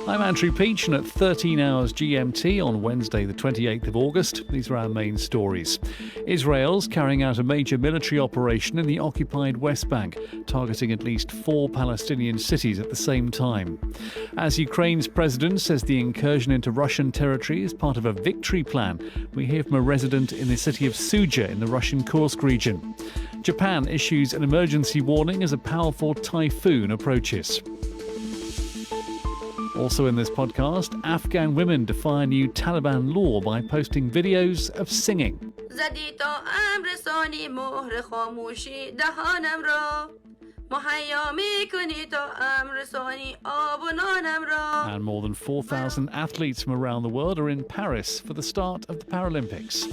I'm Andrew Peach, and at 13 hours GMT on Wednesday the 28th of August, these are our main stories. Israel's carrying out a major military operation in the occupied West Bank, targeting at least 4 Palestinian cities at the same time. As Ukraine's president says the incursion into Russian territory is part of a victory plan, we hear from a resident in the city of Suja in the Russian Kursk region. Japan issues an emergency warning as a powerful typhoon approaches. Also in this podcast, Afghan women defy new Taliban law by posting videos of singing. And more than 4,000 athletes from around the world are in Paris for the start of the Paralympics.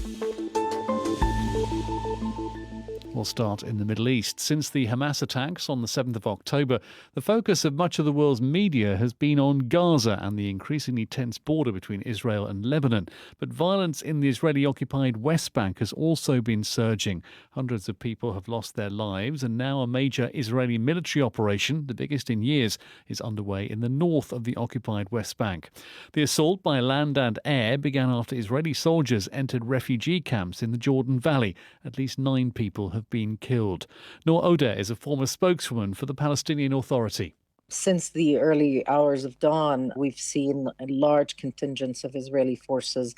We'll start in the Middle East. Since the Hamas attacks on the 7th of October, the focus of much of the world's media has been on Gaza and the increasingly tense border between Israel and Lebanon. But violence in the Israeli-occupied West Bank has also been surging. Hundreds of people have lost their lives, and now a major Israeli military operation, the biggest in years, is underway in the north of the occupied West Bank. The assault by land and air began after Israeli soldiers entered refugee camps in the Jordan Valley. At least 9 people have been killed. Noor Odeh is a former spokeswoman for the Palestinian Authority. Since the early hours of dawn, we've seen large contingents of Israeli forces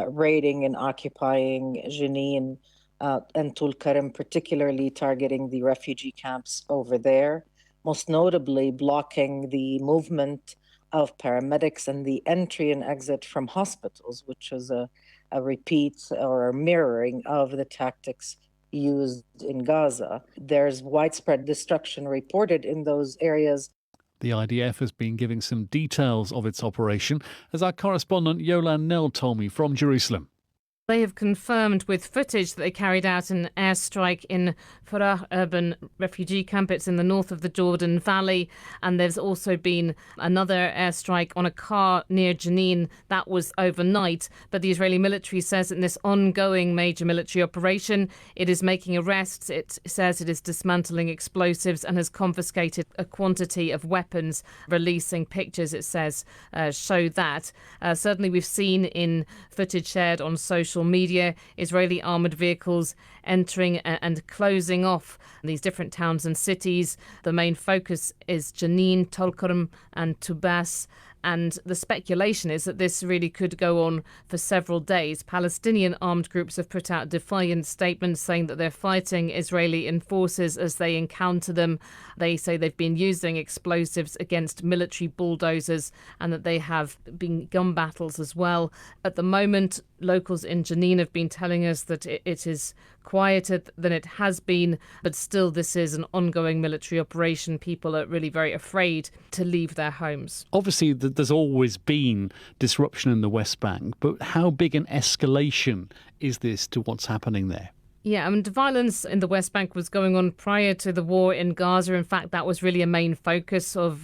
raiding and occupying Jenin and Tulkarem, particularly targeting the refugee camps over there, most notably blocking the movement of paramedics and the entry and exit from hospitals, which is a repeat or a mirroring of the tactics used in Gaza. There's widespread destruction reported in those areas. The IDF has been giving some details of its operation, as our correspondent Yolan Nell told me from Jerusalem. They have confirmed with footage that they carried out an airstrike in Farah urban refugee camp. It's in the north of the Jordan Valley. And there's also been another airstrike on a car near Jenin. That was overnight. But the Israeli military says in this ongoing major military operation, it is making arrests. It says it is dismantling explosives and has confiscated a quantity of weapons, releasing pictures, it says, show that. Certainly we've seen in footage shared on social media, Israeli armoured vehicles entering and closing off these different towns and cities. The main focus is Jenin, Tulkarem and Tubas. And the speculation is that this really could go on for several days. Palestinian armed groups have put out defiant statements saying that they're fighting Israeli enforcers as they encounter them. They say they've been using explosives against military bulldozers and that they have been gun battles as well. At the moment, locals in Jenin have been telling us that it is quieter than it has been, but still this is an ongoing military operation. People are really very afraid to leave their homes. Obviously, there's always been disruption in the West Bank, but how big an escalation is this to what's happening there? Yeah, I mean, the violence in the West Bank was going on prior to the war in Gaza. In fact, that was really a main focus of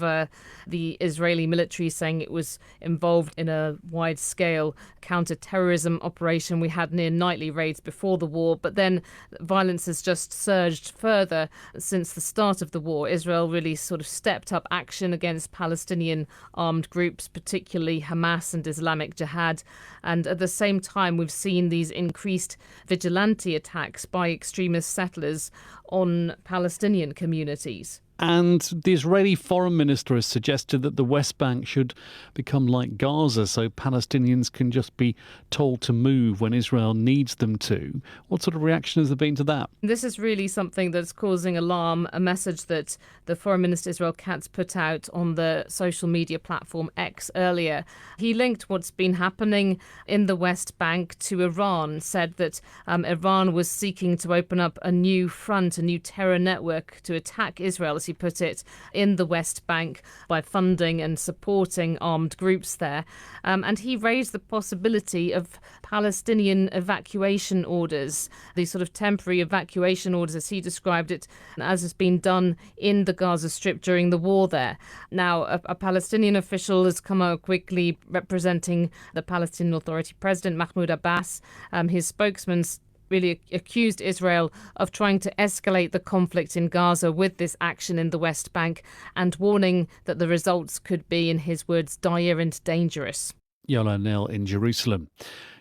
the Israeli military, saying it was involved in a wide-scale counter-terrorism operation. We had near nightly raids before the war, but then violence has just surged further since the start of the war. Israel really sort of stepped up action against Palestinian armed groups, particularly Hamas and Islamic Jihad. And at the same time, we've seen these increased vigilante attacks by extremist settlers on Palestinian communities. And the Israeli foreign minister has suggested that the West Bank should become like Gaza, so Palestinians can just be told to move when Israel needs them to. What sort of reaction has there been to that? This is really something that's causing alarm, a message that the Foreign Minister Israel Katz put out on the social media platform X earlier. He linked what's been happening in the West Bank to Iran, said that Iran was seeking to open up a new front, a new terror network to attack Israel, as he put it, in the West Bank by funding and supporting armed groups there. And he raised the possibility of Palestinian evacuation orders, these sort of temporary evacuation orders, as he described it, as has been done in the Gaza Strip during the war there. Now, a Palestinian official has come out quickly representing the Palestinian Authority President, Mahmoud Abbas. His spokesman really accused Israel of trying to escalate the conflict in Gaza with this action in the West Bank, and warning that the results could be, in his words, dire and dangerous. Yola Nel in Jerusalem.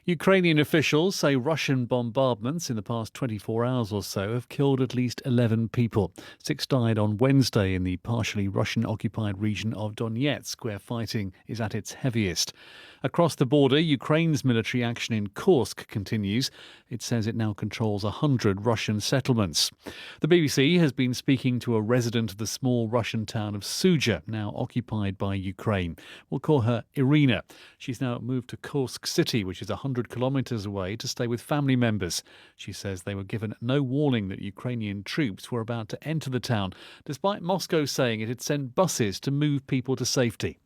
Ukrainian officials say Russian bombardments in the past 24 hours or so have killed at least 11 people. 6 died on Wednesday in the partially Russian-occupied region of Donetsk, where fighting is at its heaviest. Across the border, Ukraine's military action in Kursk continues. It says it now controls 100 Russian settlements. The BBC has been speaking to a resident of the small Russian town of Suja, now occupied by Ukraine. We'll call her Irina. She's now moved to Kursk city, which is 100 kilometres away, to stay with family members. She says they were given no warning that Ukrainian troops were about to enter the town, despite Moscow saying it had sent buses to move people to safety.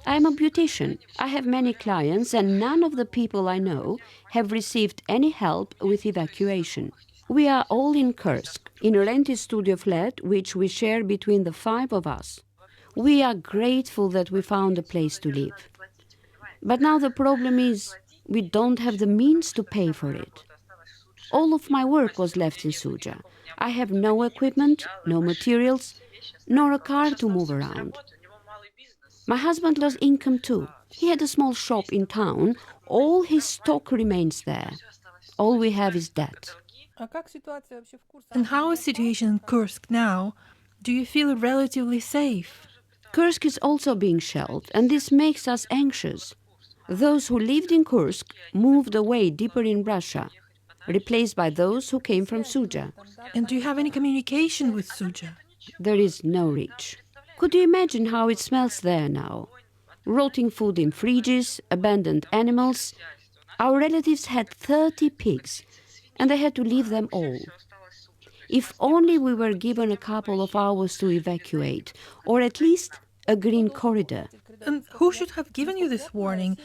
I'm a beautician. I have many clients, and none of the people I know have received any help with evacuation. We are all in Kursk, in a rented studio flat which we share between the 5 of us. We are grateful that we found a place to live. But now the problem is we don't have the means to pay for it. All of my work was left in Suja. I have no equipment, no materials, nor a car to move around. My husband lost income too. He had a small shop in town. All his stock remains there. All we have is debt. And how is the situation in Kursk now? Do you feel relatively safe? Kursk is also being shelled, and this makes us anxious. Those who lived in Kursk moved away deeper in Russia, replaced by those who came from Suja. And do you have any communication with Suja? There is no reach. Could you imagine how it smells there now? Rotting food in fridges, abandoned animals. Our relatives had 30 pigs, and they had to leave them all. If only we were given a couple of hours to evacuate, or at least a green corridor. And who should have given you this warning?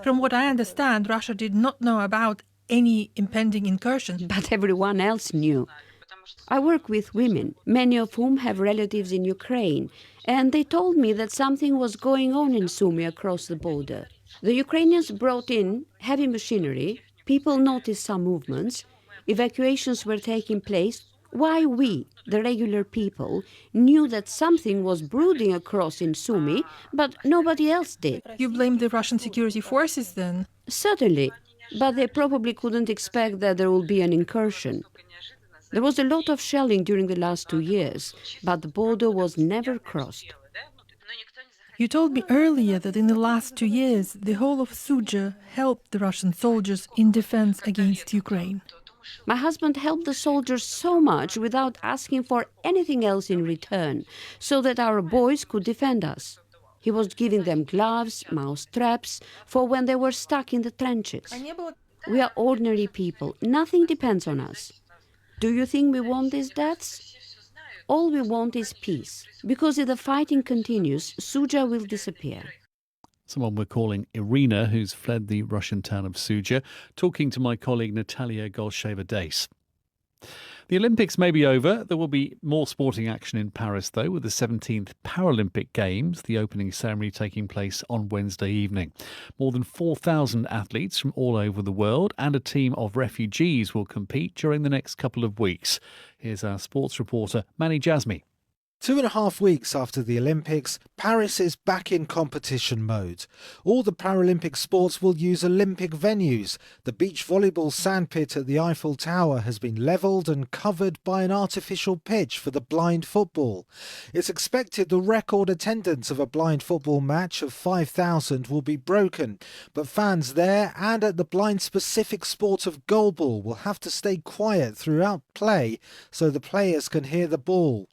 From what I understand, Russia did not know about any impending incursion. But everyone else knew. I work with women, many of whom have relatives in Ukraine, and they told me that something was going on in Sumy across the border. The Ukrainians brought in heavy machinery, people noticed some movements, evacuations were taking place. Why we, the regular people, knew that something was brooding across in Sumy, but nobody else did. You blame the Russian security forces then? Certainly, but they probably couldn't expect that there will be an incursion. There was a lot of shelling during the last 2 years, but the border was never crossed. You told me earlier that in the last 2 years, the whole of Suja helped the Russian soldiers in defense against Ukraine. My husband helped the soldiers so much without asking for anything else in return, so that our boys could defend us. He was giving them gloves, mouse traps, for when they were stuck in the trenches. We are ordinary people. Nothing depends on us. Do you think we want these deaths? All we want is peace, because if the fighting continues, Suja will disappear. Someone we're calling Irina, who's fled the Russian town of Suja, talking to my colleague Natalia Golsheva-Dace. The Olympics may be over. There will be more sporting action in Paris, though, with the 17th Paralympic Games, the opening ceremony taking place on Wednesday evening. More than 4,000 athletes from all over the world and a team of refugees will compete during the next couple of weeks. Here's our sports reporter, Manny Jasmi. 2.5 weeks after the Olympics, Paris is back in competition mode. All the Paralympic sports will use Olympic venues. The beach volleyball sandpit at the Eiffel Tower has been levelled and covered by an artificial pitch for the blind football. It's expected the record attendance of a blind football match of 5,000 will be broken, but fans there and at the blind-specific sport of goalball will have to stay quiet throughout play so the players can hear the ball.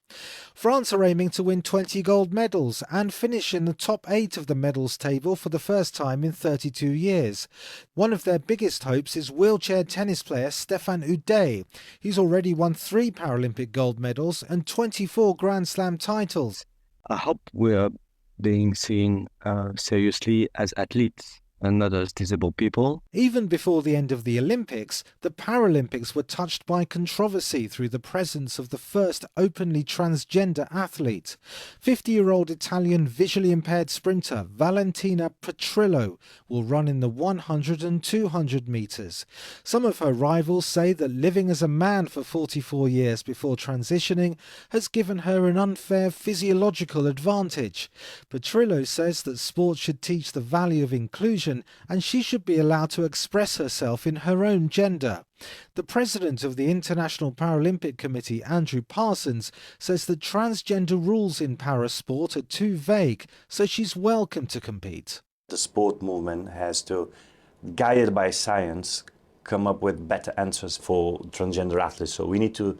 France are aiming to win 20 gold medals and finish in the top 8 of the medals table for the first time in 32 years. One of their biggest hopes is wheelchair tennis player Stéphane Houdet. He's already won 3 Paralympic gold medals and 24 Grand Slam titles. I hope we are being seen seriously as athletes and not as disabled people. Even before the end of the Olympics, the Paralympics were touched by controversy through the presence of the first openly transgender athlete. 50-year-old Italian visually impaired sprinter Valentina Petrillo will run in the 100 and 200 metres. Some of her rivals say that living as a man for 44 years before transitioning has given her an unfair physiological advantage. Petrillo says that sport should teach the value of inclusion and she should be allowed to express herself in her own gender. The president of the International Paralympic Committee, Andrew Parsons, says that transgender rules in parasport are too vague, so she's welcome to compete. The sport movement has to, guided by science, come up with better answers for transgender athletes. So we need to,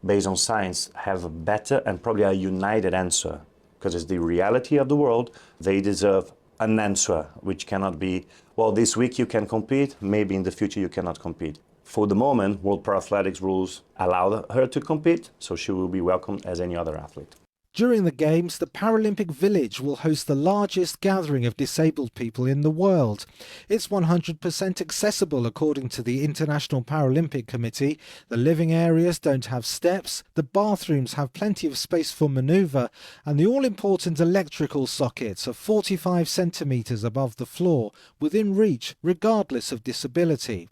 based on science, have a better and probably a united answer, because it's the reality of the world. They deserve an answer which cannot be, well, this week you can compete, maybe in the future you cannot compete. For the moment, World Parathletics rules allow her to compete, so she will be welcomed as any other athlete. During the Games, the Paralympic Village will host the largest gathering of disabled people in the world. It's 100% accessible according to the International Paralympic Committee. The living areas don't have steps, the bathrooms have plenty of space for manoeuvre, and the all-important electrical sockets are 45 centimetres above the floor, within reach regardless of disability.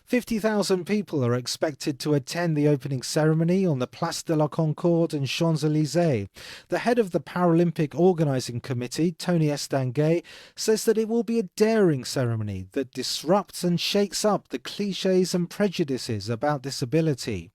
50,000 people are expected to attend the opening ceremony on the Place de la Concorde and Champs-Élysées. The head of the Paralympic Organising Committee, Tony Estanguet, says that it will be a daring ceremony that disrupts and shakes up the clichés and prejudices about disability.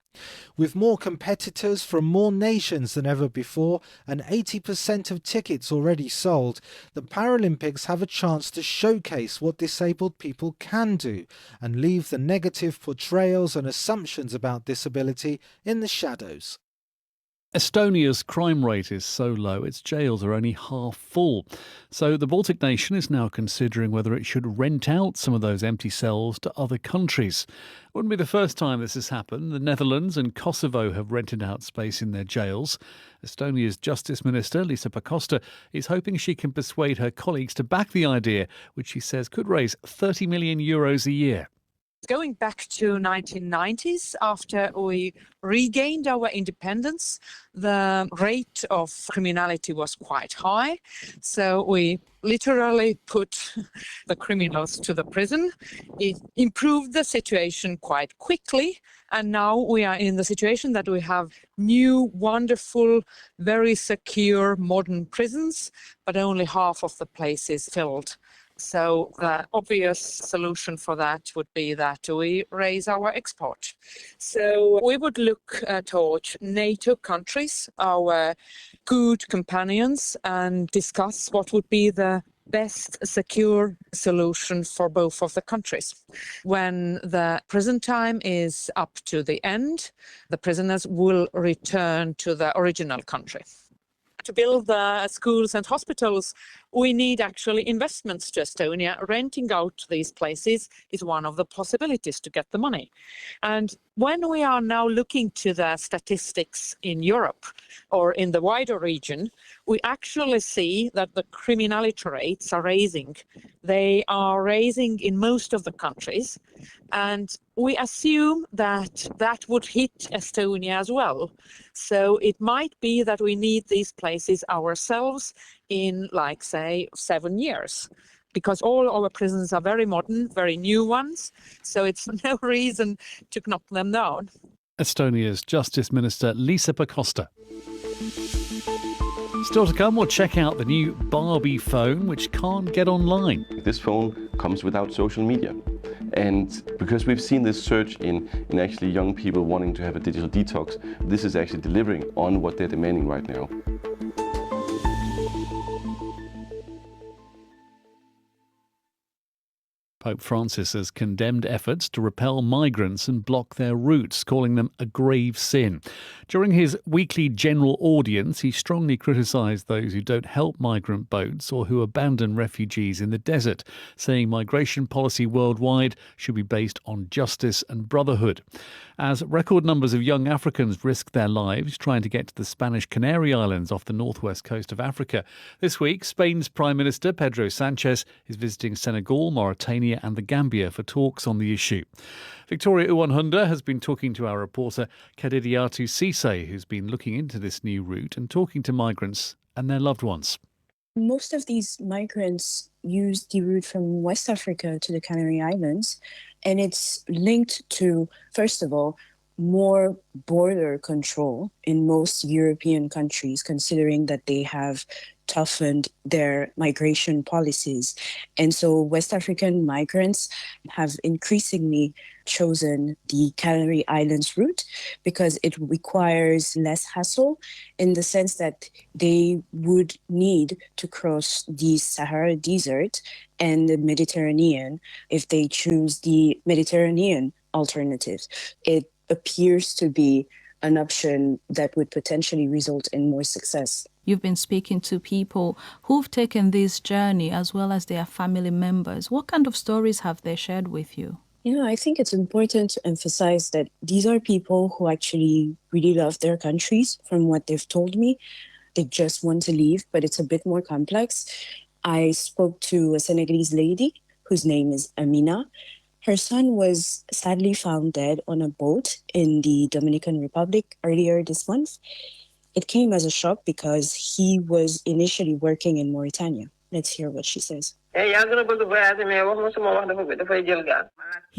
With more competitors from more nations than ever before and 80% of tickets already sold, the Paralympics have a chance to showcase what disabled people can do and leave the negative portrayals and assumptions about disability in the shadows. Estonia's crime rate is so low its jails are only half full. So the Baltic nation is now considering whether it should rent out some of those empty cells to other countries. It wouldn't be the first time this has happened. The Netherlands and Kosovo have rented out space in their jails. Estonia's Justice Minister, Liisa Pakosta, is hoping she can persuade her colleagues to back the idea, which she says could raise €30 million a year. Going back to 1990s, after we regained our independence, the rate of criminality was quite high. So we literally put the criminals to the prison. It improved the situation quite quickly. And now we are in the situation that we have new, wonderful, very secure, modern prisons, but only half of the place is filled. So the obvious solution for that would be that we raise our export. So we would look toward NATO countries, our good companions, and discuss what would be the best secure solution for both of the countries. When the prison time is up to the end, the prisoners will return to the original country. To build the schools and hospitals, we need actually investments to Estonia. Renting out these places is one of the possibilities to get the money. And when we are now looking to the statistics in Europe or in the wider region, we actually see that the criminality rates are raising. They are raising in most of the countries. And we assume that that would hit Estonia as well. So it might be that we need these places ourselves in, like, say, 7 years, because all our prisons are very modern, very new ones. So it's no reason to knock them down. Estonia's Justice Minister Liisa Pakosta. Still to come, we'll check out the new Barbie phone, which can't get online. This phone comes without social media. And because we've seen this surge in actually young people wanting to have a digital detox, this is actually delivering on what they're demanding right now. Pope Francis has condemned efforts to repel migrants and block their routes, calling them a grave sin. During his weekly general audience, he strongly criticised those who don't help migrant boats or who abandon refugees in the desert, saying migration policy worldwide should be based on justice and brotherhood. As record numbers of young Africans risk their lives trying to get to the Spanish Canary Islands off the northwest coast of Africa, this week Spain's Prime Minister Pedro Sanchez is visiting Senegal, Mauritania and the Gambia for talks on the issue. Victoria Uwanhunda has been talking to our reporter Kadidiatu Cisse, who's been looking into this new route and talking to migrants and their loved ones. Most of these migrants use the route from West Africa to the Canary Islands, and it's linked to, first of all, more border control in most European countries, considering that they have toughened their migration policies. And so West African migrants have increasingly chosen the Canary Islands route because it requires less hassle in the sense that they would need to cross the Sahara Desert and the Mediterranean if they choose the Mediterranean alternatives. It appears to be an option that would potentially result in more success. You've been speaking to people who've taken this journey as well as their family members. What kind of stories have they shared with you? I think it's important to emphasize that these are people who actually really love their countries from what they've told me. They just want to leave, but it's a bit more complex. I spoke to a Senegalese lady whose name is Amina. Her son was sadly found dead on a boat in the Dominican Republic earlier this month. It came as a shock because he was initially working in Mauritania. Let's hear what she says. He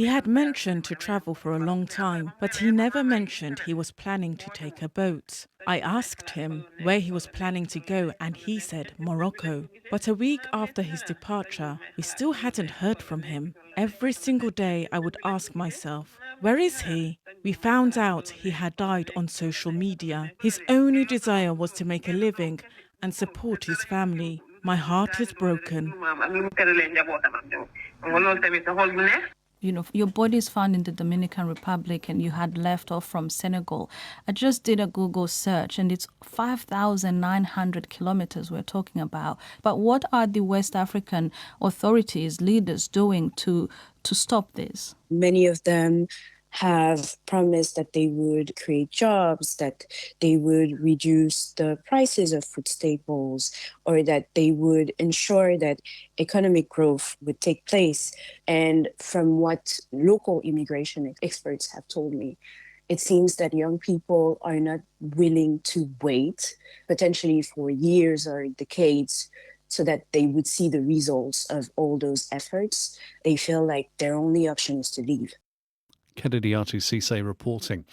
had mentioned to travel for a long time, but he never mentioned he was planning to take a boat. I asked him where he was planning to go and he said Morocco. But a week after his departure, we still hadn't heard from him. Every single day I would ask myself, where is he? We found out he had died on social media. His only desire was to make a living and support his family. My heart is broken. Your body is found in the Dominican Republic and you had left off from Senegal. I just did a Google search and it's 5,900 kilometers we're talking about. But what are the West African authorities, leaders doing to stop this? Many of them have promised that they would create jobs, that they would reduce the prices of food staples, or that they would ensure that economic growth would take place. And from what local immigration experts have told me, it seems that young people are not willing to wait, potentially for years or decades, so that they would see the results of all those efforts. They feel like their only option is to leave. Kadidiatu Cisse reporting.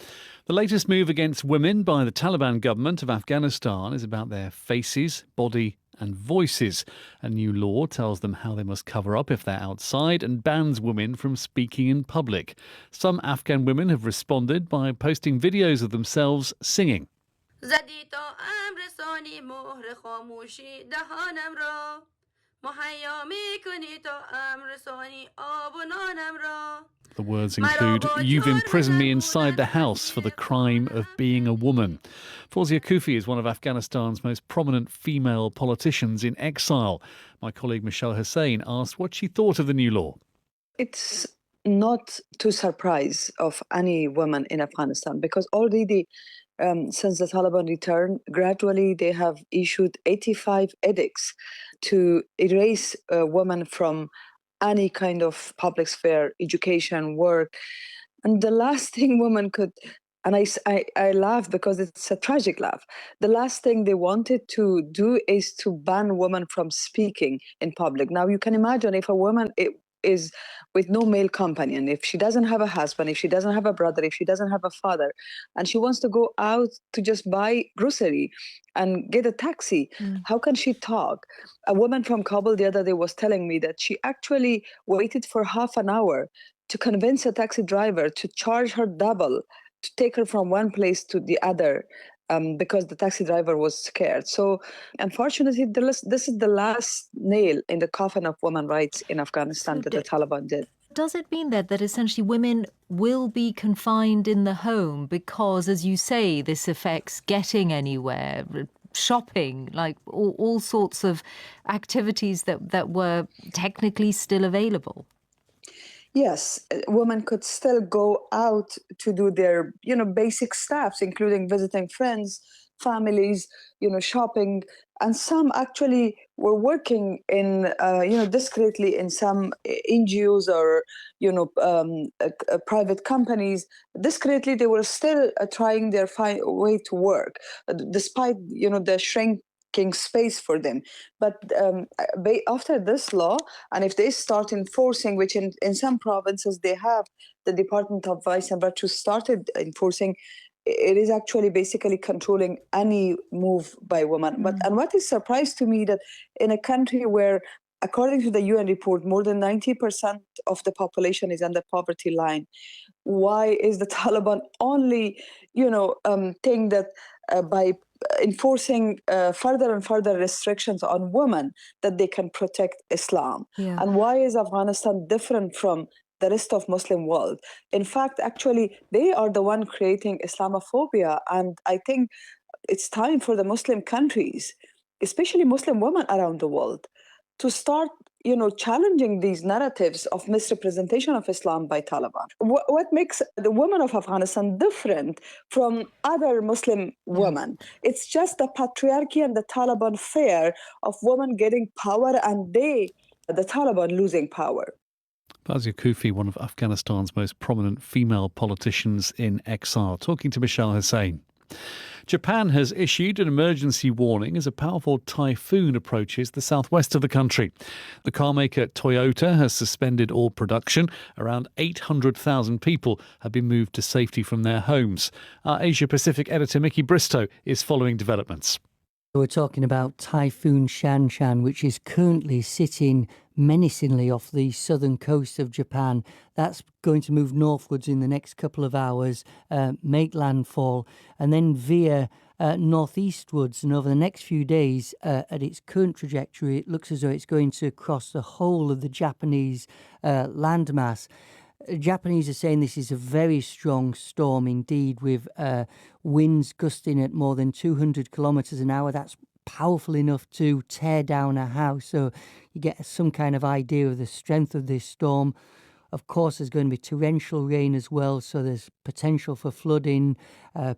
The latest move against women by the Taliban government of Afghanistan is about their faces, body and voices. A new law tells them how they must cover up if they're outside and bans women from speaking in public. Some Afghan women have responded by posting videos of themselves singing. The words include, "You've imprisoned me inside the house for the crime of being a woman." Fawzia Kufi is one of Afghanistan's most prominent female politicians in exile. My colleague Michelle Hussein asked what she thought of the new law. It's not to surprise of any woman in Afghanistan because already since the Taliban returned, gradually they have issued 85 edicts to erase women from any kind of public sphere, education, work. And the last thing women could, and I laugh because it's a tragic laugh. The last thing they wanted to do is to ban women from speaking in public. Now you can imagine if a woman is with no male companion, if she doesn't have a husband, if she doesn't have a brother, if she doesn't have a father, and she wants to go out to just buy grocery and get a taxi, how can she talk? A woman from Kabul the other day was telling me that she actually waited for half an hour to convince a taxi driver to charge her double to take her from one place to the other because the taxi driver was scared. So, unfortunately, this is the last nail in the coffin of women's rights in Afghanistan that the Taliban did. Does it mean that essentially women will be confined in the home because, as you say, this affects getting anywhere, shopping, like all sorts of activities that were technically still available? Yes, women could still go out to do their, basic stuffs, including visiting friends, families, shopping, and some actually were working in, discreetly in some NGOs or, private companies. Discreetly, they were still trying their way to work, despite, the shrinking space for them. But after this law, and if they start enforcing, which in some provinces they have, the Department of Vice and Virtue started enforcing, it is actually basically controlling any move by women. And what is surprised to me that in a country where, according to the UN report, more than 90% of the population is under poverty line, why is the Taliban only, think that by enforcing further and further restrictions on women that they can protect Islam? Yeah. And why is Afghanistan different from the rest of Muslim world? In fact, actually, they are the one creating Islamophobia. And I think it's time for the Muslim countries, especially Muslim women around the world, to start, challenging these narratives of misrepresentation of Islam by Taliban. What makes the women of Afghanistan different from other Muslim women? It's just the patriarchy and the Taliban fear of women getting power and the Taliban losing power. Fawzia Kufi, one of Afghanistan's most prominent female politicians in exile, talking to Michelle Hussein. Japan has issued an emergency warning as a powerful typhoon approaches the southwest of the country. The carmaker Toyota has suspended all production. Around 800,000 people have been moved to safety from their homes. Our Asia Pacific editor Mickey Bristow is following developments. We're talking about Typhoon Shanshan, which is currently sitting menacingly off the southern coast of Japan. That's going to move northwards in the next couple of hours, make landfall, and then veer northeastwards. And over the next few days, at its current trajectory, it looks as though it's going to cross the whole of the Japanese landmass. Japanese are saying this is a very strong storm indeed, with winds gusting at more than 200 kilometres an hour. That's powerful enough to tear down a house. So you get some kind of idea of the strength of this storm. Of course, there's going to be torrential rain as well, so there's potential for flooding.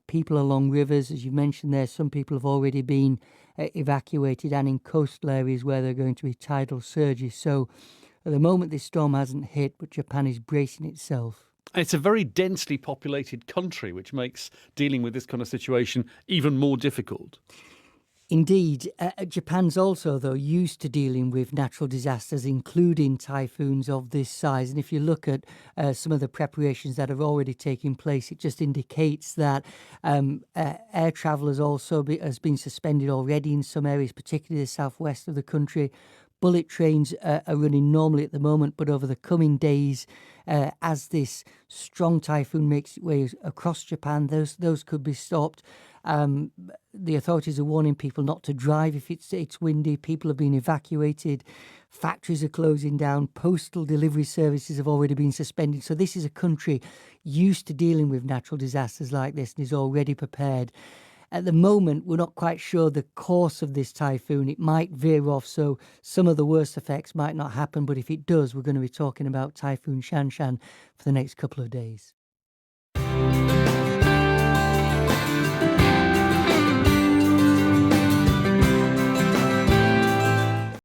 People along rivers, as you mentioned there, some people have already been evacuated, and in coastal areas where there are going to be tidal surges. So at the moment, this storm hasn't hit, but Japan is bracing itself. It's a very densely populated country, which makes dealing with this kind of situation even more difficult. Indeed. Japan's also, though, used to dealing with natural disasters, including typhoons of this size. And if you look at some of the preparations that have already taken place, it just indicates that air travel has been suspended already in some areas, particularly the southwest of the country. Bullet trains are running normally at the moment, but over the coming days, as this strong typhoon makes its way across Japan, those could be stopped. The authorities are warning people not to drive if it's windy. People have been evacuated. Factories are closing down. Postal delivery services have already been suspended. So this is a country used to dealing with natural disasters like this and is already prepared. At the moment, we're not quite sure the course of this typhoon. It might veer off, so some of the worst effects might not happen. But if it does, we're going to be talking about Typhoon Shanshan for the next couple of days.